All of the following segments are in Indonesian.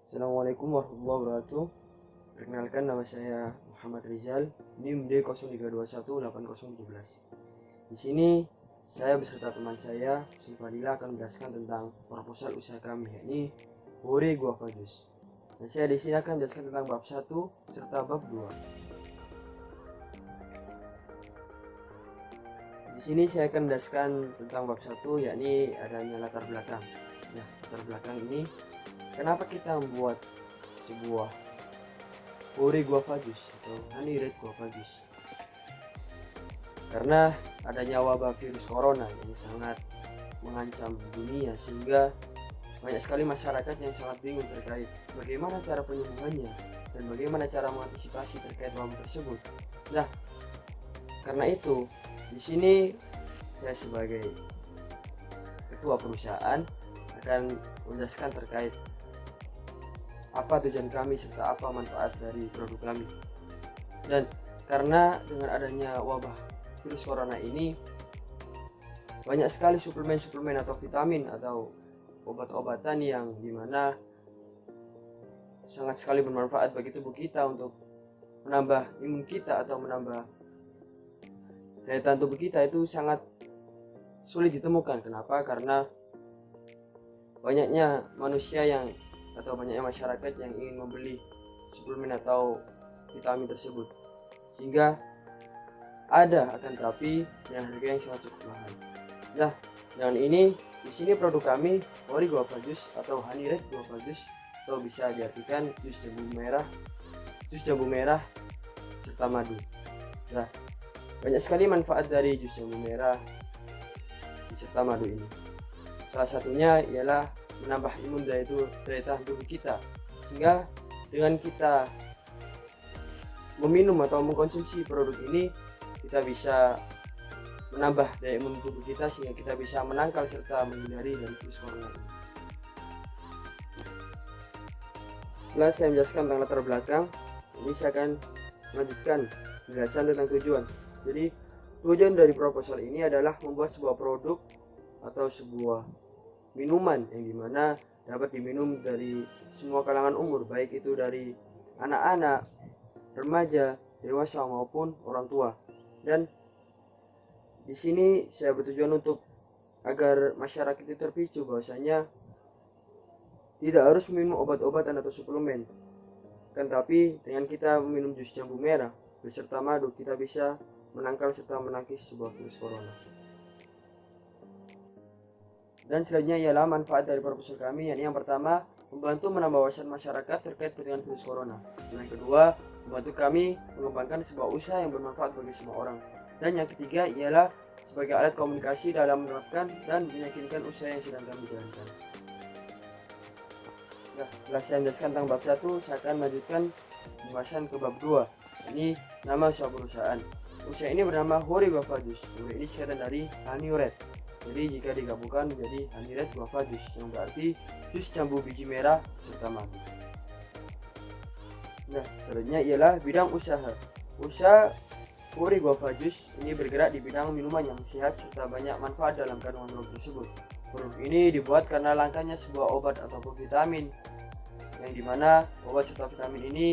Assalamualaikum warahmatullahi wabarakatuh. Perkenalkan, nama saya Muhammad Rizal, NIM D03218017. Di sini saya beserta teman saya, Fadila, akan menjelaskan tentang proposal usaha kami, yakni Hore Guava Juice. Dan saya di sini akan menjelaskan tentang bab 1 serta bab 2. Di sini saya akan menjelaskan tentang bab 1, yakni adanya latar belakang. Nah, latar belakang ini kenapa kita membuat sebuah Hore Guava Juice atau Honey Red Guava Juice? Karena adanya wabah virus corona yang sangat mengancam dunia, sehingga banyak sekali masyarakat yang sangat bingung terkait bagaimana cara penyembuhannya dan bagaimana cara mengantisipasi terkait wabah tersebut. Nah, karena itu di sini saya sebagai ketua perusahaan akan menjelaskan terkait apa tujuan kami serta apa manfaat dari produk kami. Dan karena dengan adanya wabah virus corona ini, banyak sekali suplemen-suplemen atau vitamin atau obat-obatan yang dimana sangat sekali bermanfaat bagi tubuh kita untuk menambah imun kita atau menambah daya tahan tubuh kita, itu sangat sulit ditemukan. Kenapa? Karena banyaknya manusia atau banyaknya masyarakat yang ingin membeli suplemen atau vitamin tersebut, sehingga ada akan tetapi dengan harga yang sangat cukup mahal. Nah, dengan ini di sini produk kami Hore Guava Juice atau Honey Red Guava Juice, atau bisa diartikan jus jambu merah serta madu. Nah, banyak sekali manfaat dari jus jambu merah serta madu ini. Salah satunya ialah menambah imun daya tahan tubuh kita, sehingga dengan kita meminum atau mengkonsumsi produk ini, kita bisa menambah daya imun tubuh kita sehingga kita bisa menangkal serta menghindari dari virus corona ini. Setelah saya menjelaskan tentang latar belakang, ini saya akan melanjutkan penjelasan tentang tujuan. Jadi tujuan dari proposal ini adalah membuat sebuah produk atau sebuah minuman yang dimana dapat diminum dari semua kalangan umur, baik itu dari anak-anak, remaja, dewasa maupun orang tua. Dan di sini saya bertujuan untuk agar masyarakat itu terpicu bahwasanya tidak harus minum obat-obatan atau suplemen, kan tapi dengan kita meminum jus jambu merah beserta madu, kita bisa menangkal serta menangkis sebuah virus corona. Dan selanjutnya ialah manfaat dari proposal kami, yakni yang pertama, membantu menambah wawasan masyarakat terkait dengan virus corona. Dan yang kedua, membantu kami mengembangkan sebuah usaha yang bermanfaat bagi semua orang. Dan yang ketiga ialah sebagai alat komunikasi dalam menerapkan dan meyakinkan usaha yang sedang kami jalankan. Nah, setelah saya menjelaskan tentang bab 1, saya akan melanjutkan pembahasan ke bab 2. Ini nama usaha perusahaan. Usaha ini bernama Hore Guava Juice. Hore ini singkatan dari Honey Red. Jadi jika digabungkan menjadi Honey Red Guava Juice, yang berarti jus jambu biji merah serta madu. Nah, selanjutnya ialah bidang usaha. Usaha Hore Guava Juice ini bergerak di bidang minuman yang sehat serta banyak manfaat dalam kandungan produk tersebut. Produk ini dibuat karena langkanya sebuah obat ataupun vitamin, yang dimana obat serta vitamin ini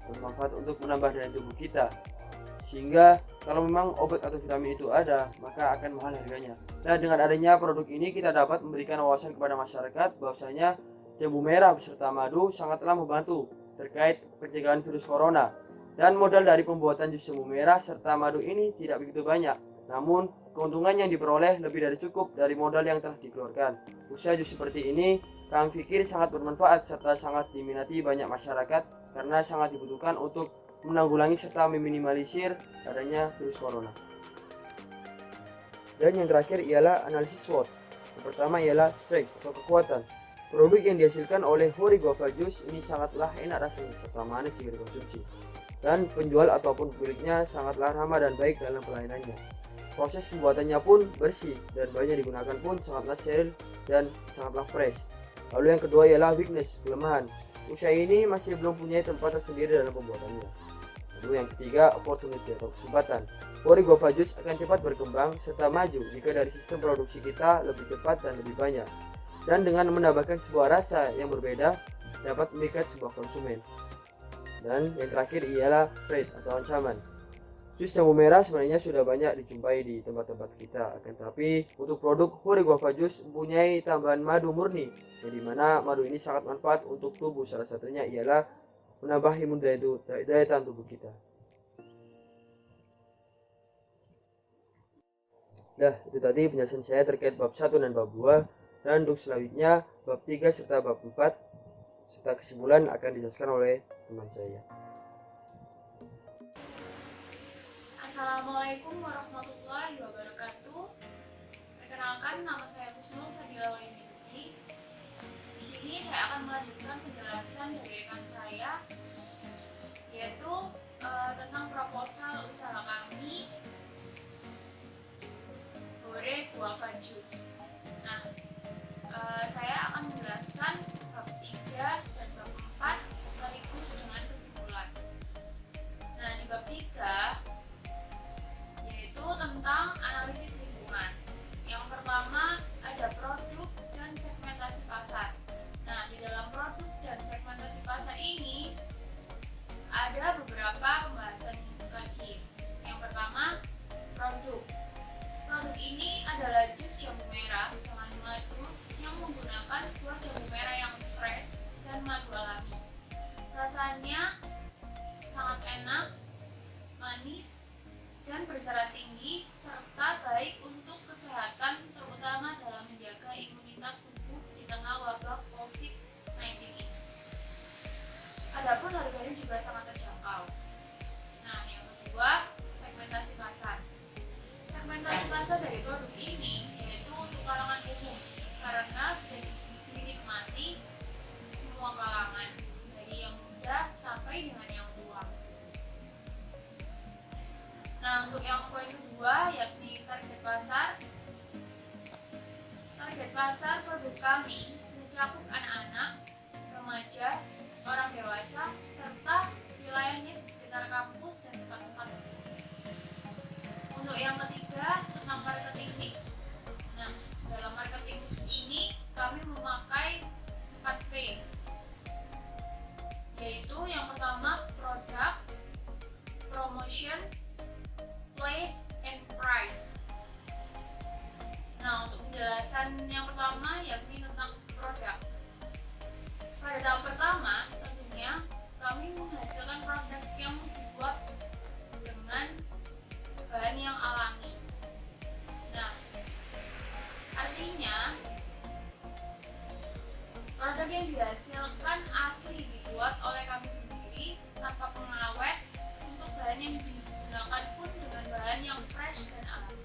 bermanfaat untuk menambah daya tubuh kita, sehingga kalau memang obat atau vitamin itu ada, maka akan mahal harganya. Nah, dengan adanya produk ini kita dapat memberikan wawasan kepada masyarakat bahwasanya jambu merah beserta madu sangatlah membantu terkait pencegahan virus corona. Dan modal dari pembuatan jus jambu merah serta madu ini tidak begitu banyak, namun keuntungan yang diperoleh lebih dari cukup dari modal yang telah dikeluarkan. Usaha jus seperti ini kami pikir sangat bermanfaat serta sangat diminati banyak masyarakat karena sangat dibutuhkan untuk menanggulangi serta meminimalisir adanya virus corona. Dan yang terakhir ialah analisis SWOT. Yang pertama ialah strength atau kekuatan. Produk yang dihasilkan oleh Hore Guava Juice ini sangatlah enak rasanya serta manis jika dikonsumsi. Dan penjual ataupun pemiliknya sangatlah ramah dan baik dalam pelayanannya. Proses pembuatannya pun bersih dan bahannya digunakan pun sangatlah steril dan sangatlah fresh. Lalu yang kedua ialah weakness, kelemahan. Usaha ini masih belum punya tempat tersendiri dalam pembuatannya. Lalu yang ketiga, opportunity atau kesempatan. Hore Guava Juice akan cepat berkembang serta maju jika dari sistem produksi kita lebih cepat dan lebih banyak. Dan dengan menambahkan sebuah rasa yang berbeda, dapat memikat sebuah konsumen. Dan yang terakhir ialah threat atau ancaman. Jus jambu merah sebenarnya sudah banyak dijumpai di tempat-tempat kita, akan tetapi untuk produk Hori Guava Juice mempunyai tambahan madu murni, yang dimana madu ini sangat manfaat untuk tubuh. Salah satunya ialah menambah imun daya tahan tubuh kita. Nah, itu tadi penjelasan saya terkait bab 1 dan bab 2, dan untuk selanjutnya bab 3 serta bab 4 serta kesimpulan akan dijelaskan oleh teman saya. Assalamualaikum warahmatullahi wabarakatuh. Perkenalkan, nama saya Kusnul Fadila Wahyuningsi. Di sini saya akan melanjutkan penjelasan dari rekan saya, yaitu tentang proposal usaha kami Hori Guava Juice. Nah, saya akan menjelaskan bab 3 dan bab 4 sekaligus dengan kesimpulan. Nah, di bab 3 yaitu tentang analisis lingkungan. Yang pertama ada produk dan segmentasi pasar. Nah, di dalam produk dan segmentasi pasar ini ada beberapa pembahasan lagi. Yang pertama, produk. Produk ini adalah jus jambu merah dengan madu yang menggunakan buah jambu merah yang fresh dan madu alami. Rasanya sangat enak, manis, dan berserat tinggi serta baik untuk kesehatan, terutama dalam menjaga imunitas tubuh di tengah wabah COVID-19 ini. Adapun harganya juga sangat terjangkau. Nah, yang kedua, segmentasi pasar. Segmentasi pasar dari produk ini yaitu untuk kalangan umum, karena bisa dinikmati semua kalangan, dari yang muda sampai dengan yang tua. Nah, untuk yang poin kedua yakni target pasar. Target pasar produk kami mencakup anak-anak, remaja, orang dewasa, serta wilayahnya di sekitar kampus dan tempat-tempat. Untuk yang ketiga tentang marketing mix. Nah, dalam marketing mix ini kami memakai 4P, yaitu yang pertama produk, promotion, place, and price. Nah, untuk penjelasan yang pertama yakni tentang produk. Pada tahap pertama, tentunya kami menghasilkan produk yang dibuat dengan bahan yang alami. Nah, artinya produk yang dihasilkan asli dibuat oleh kami sendiri tanpa pengawet. Untuk bahan yang digunakan pun dengan bahan yang fresh dan alami.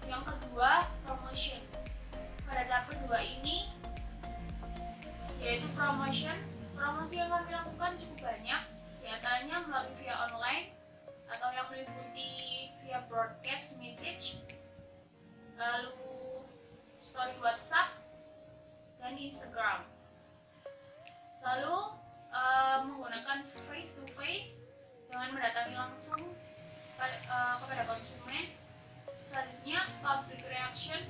Yang kedua, promotion. Pada tahap kedua ini yaitu promotion. Promosi yang kami lakukan cukup banyak, diantaranya melalui via online atau yang meliputi via broadcast message, lalu story WhatsApp dan Instagram. Lalu menggunakan face to face dengan mendatangi langsung kepada konsumen. Selanjutnya public reaction,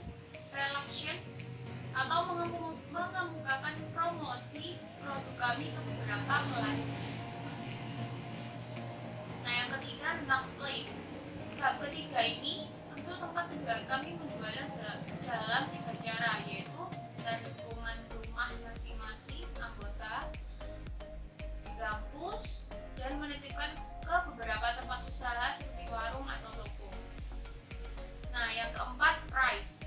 atau mengemukakan promosi produk kami ke beberapa kelas. Nah, yang ketiga tentang place. Tahap ketiga ini tentu tempat penjualan kami menjualnya dalam 3 cara, yaitu di sekitar lingkungan rumah masing-masing anggota, di kampus, dan menitipkan ke beberapa tempat usaha seperti warung atau toko. Nah, yang keempat, price.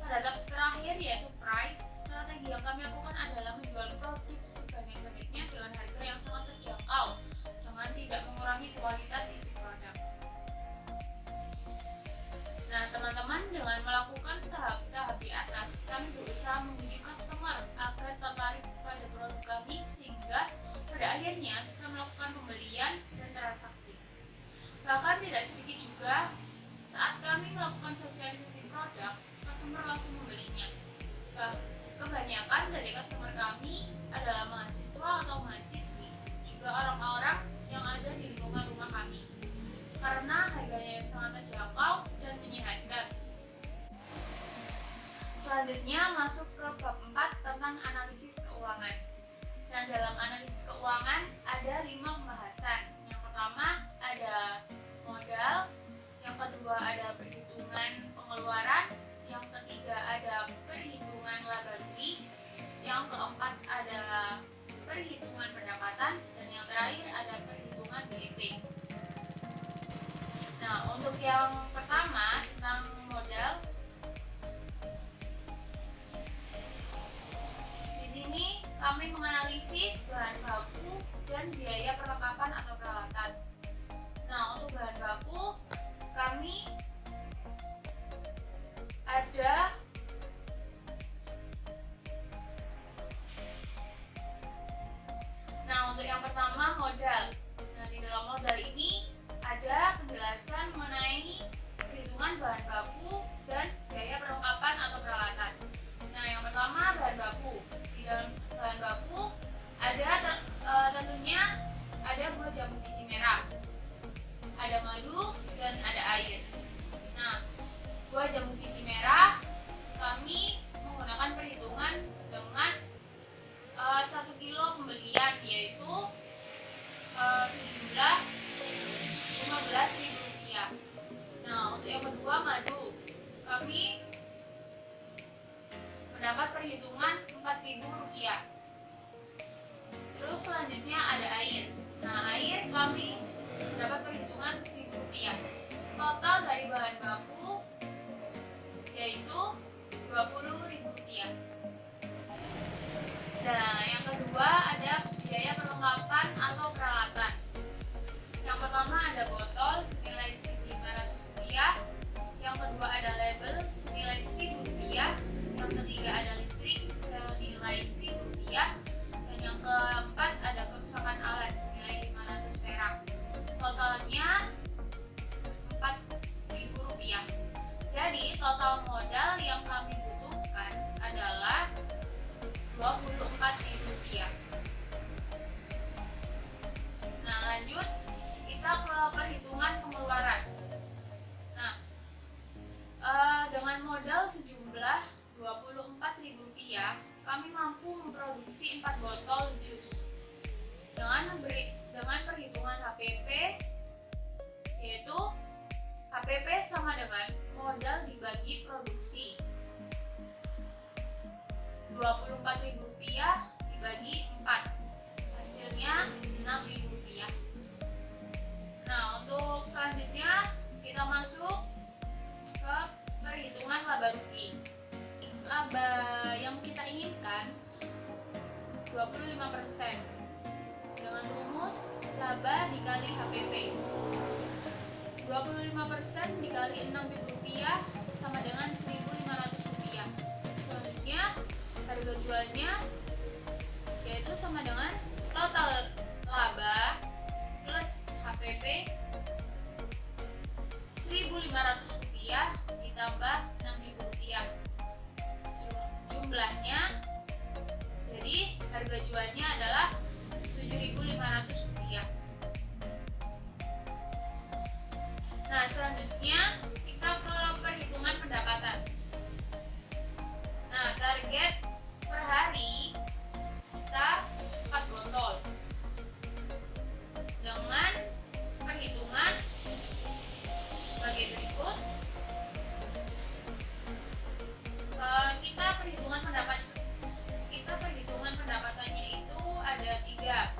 Pada tahap terakhir yaitu price, strategi yang kami lakukan adalah menjual produk sebanyak-banyaknya dengan harga yang sangat terjangkau, dengan tidak mengurangi kualitas isi produk. Nah, teman-teman, dengan melakukan tahap-tahap di atas, kami berusaha membujuk customer agar tertarik pada produk kami sehingga pada akhirnya bisa melakukan pembelian dan transaksi. Bahkan tidak sedikit juga saat kami melakukan sosialisasi produk, customer langsung membelinya. Kebanyakan dari customer kami adalah mahasiswa atau mahasiswi, juga orang-orang yang ada di lingkungan rumah kami, karena harganya yang sangat terjangkau dan menyehatkan. Selanjutnya masuk ke bab 4 tentang analisis keuangan. dalam analisis keuangan ada 5 pembahasan. Yang pertama ada modal, yang kedua ada perhitungan pengeluaran, yang ketiga ada perhitungan laba rugi, yang keempat ada perhitungan pendapatan, dan yang terakhir ada perhitungan BEP. Nah, untuk yang pertama tentang modal, di sini kami menganalisis bahan baku dan biaya perlengkapan atau peralatan. Nah, untuk bahan baku kami ada untuk yang pertama modal. Nah, di dalam modal ini ada penjelasan mengenai perhitungan bahan baku dan biaya perlengkapan atau peralatan. Nah, yang pertama bahan baku. Di dalam bahan baku ada tentunya ada buah jambu biji merah, ada madu, dan ada air. Nah, buah jambu biji merah kami menggunakan perhitungan dengan 1 kilo pembelian, yaitu sejumlah Rp15.000. Nah, untuk yang kedua madu, kami mendapat perhitungan Rp4.000. Terus selanjutnya ada air. Nah, air kami mendapat perhitungan Rp1.000. Total dari bahan baku yaitu Rp20.000. Nah, yang kedua ada biaya perlengkapan atau peralatan. Yang pertama ada botol senilai Rp1.500. Yang kedua ada label senilai Rp1.000. Yang ketiga ada listrik senilai Rp1.000. Dan yang keempat ada kerusakan alat senilai Rp500. Totalnya Rp4.000. Jadi total modal yang kami butuhkan adalah Rp24.000. Nah, lanjut kita ke perhitungan pengeluaran. Nah, dengan modal sejumlah Rp24.000, kami mampu memproduksi 4 botol jus dengan perhitungan HPP, yaitu HPP sama dengan modal dibagi produksi. Rp24.000 dibagi 4, hasilnya Rp6.000. Nah, untuk selanjutnya kita masuk ke perhitungan laba rugi. Laba yang kita inginkan 25% dengan rumus laba dikali HPP. 25% dikali Rp6.000 sama dengan Rp1.500. Selanjutnya harga jualnya yaitu sama dengan total laba plus HPP Rp1.500 ditambah Rp6.000. Jumlahnya jadi harga jualnya adalah Rp7.500. Nah, selanjutnya kita ke perhitungan pendapatan. Nah, target per hari kita 4 botol dengan perhitungan sebagai berikut. Kita perhitungan pendapatannya itu ada 3.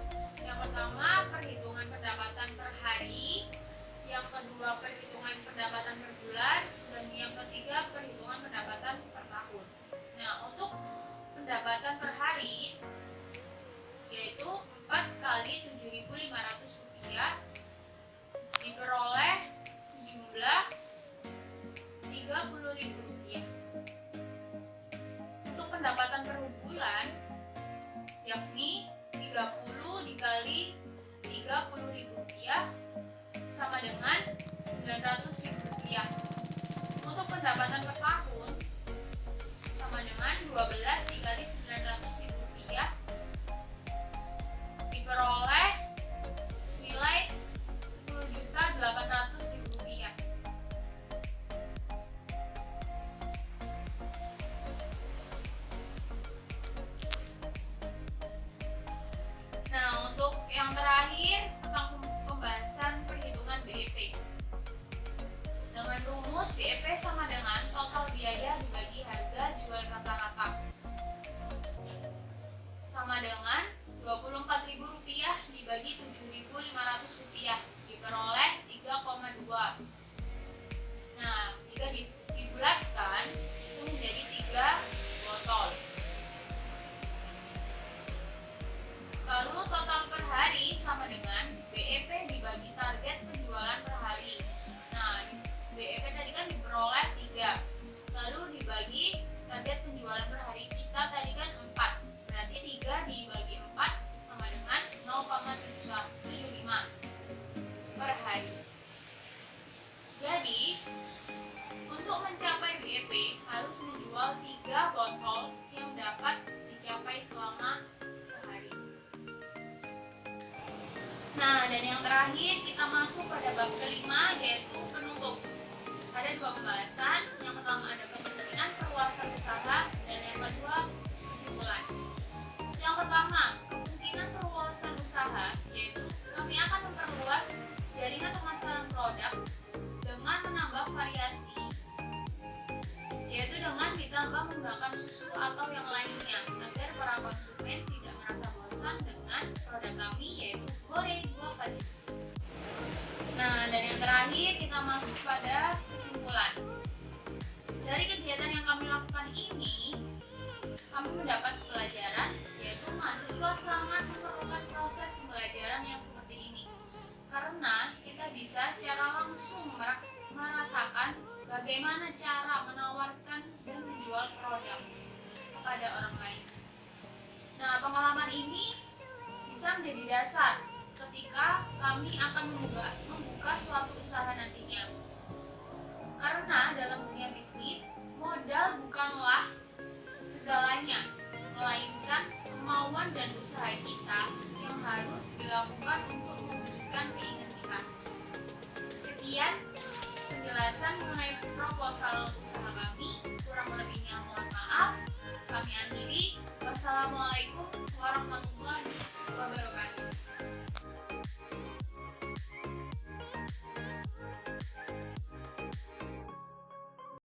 Yang pertama perhitungan pendapatan per hari, yang kedua perhitungan pendapatan per bulan, dan yang ketiga perhitungan pendapatan per tahun. Nah, untuk pendapatan per hari yaitu 4 kali Rp7.500 diperoleh sejumlah Rp30.000. Untuk pendapatan per bulan yakni 30 dikali Rp30.000 sama dengan Rp900.000. Untuk pendapatan per tahun sama dengan 12 dikali Rp900.000 diperoleh senilai Rp10.800.000. BEP sama dengan total biaya dibagi harga jual rata-rata, sama dengan Rp24.000 dibagi Rp7.500, diperoleh 3,2. Nah, jika dibulatkan itu menjadi 3 botol. Lalu total per hari sama dengan BEP dibagi target penjualan per hari. Nah, BEP tadi kan diperoleh 3, lalu dibagi target penjualan per hari kita tadi kan 4. Berarti 3 dibagi 4 sama dengan 0,75 per hari. Jadi, untuk mencapai BEP harus menjual 3 botol yang dapat dicapai selama sehari. Nah, dan yang terakhir kita masuk pada bab kelima, yaitu penutup. Ada 2 pembahasan. Yang pertama ada kemungkinan perluasan usaha, dan yang kedua kesimpulan. Yang pertama, kemungkinan perluasan usaha, yaitu kami akan memperluas jaringan pemasaran produk dengan menambah variasi, yaitu dengan ditambah menggunakan susu atau yang lainnya, agar para konsumen tidak merasa bosan dengan produk kami, yaitu Hore Guava Juice. Nah, dan yang terakhir kita masuk pada kesimpulan. Dari kegiatan yang kami lakukan ini, kami mendapat pelajaran, yaitu mahasiswa sangat memerlukan proses pembelajaran yang seperti ini, karena kita bisa secara langsung merasakan bagaimana cara menawarkan dan menjual produk kepada orang lain. Nah, pengalaman ini bisa menjadi dasar ketika kami akan membuka suatu usaha nantinya. Karena dalam dunia bisnis, modal bukanlah segalanya, melainkan kemauan dan usaha kita yang harus dilakukan untuk mewujudkan keinginan kita. Sekian penjelasan mengenai proposal usaha kami. Kurang lebihnya mohon maaf. Kami akhiri. Wassalamualaikum warahmatullahi wabarakatuh.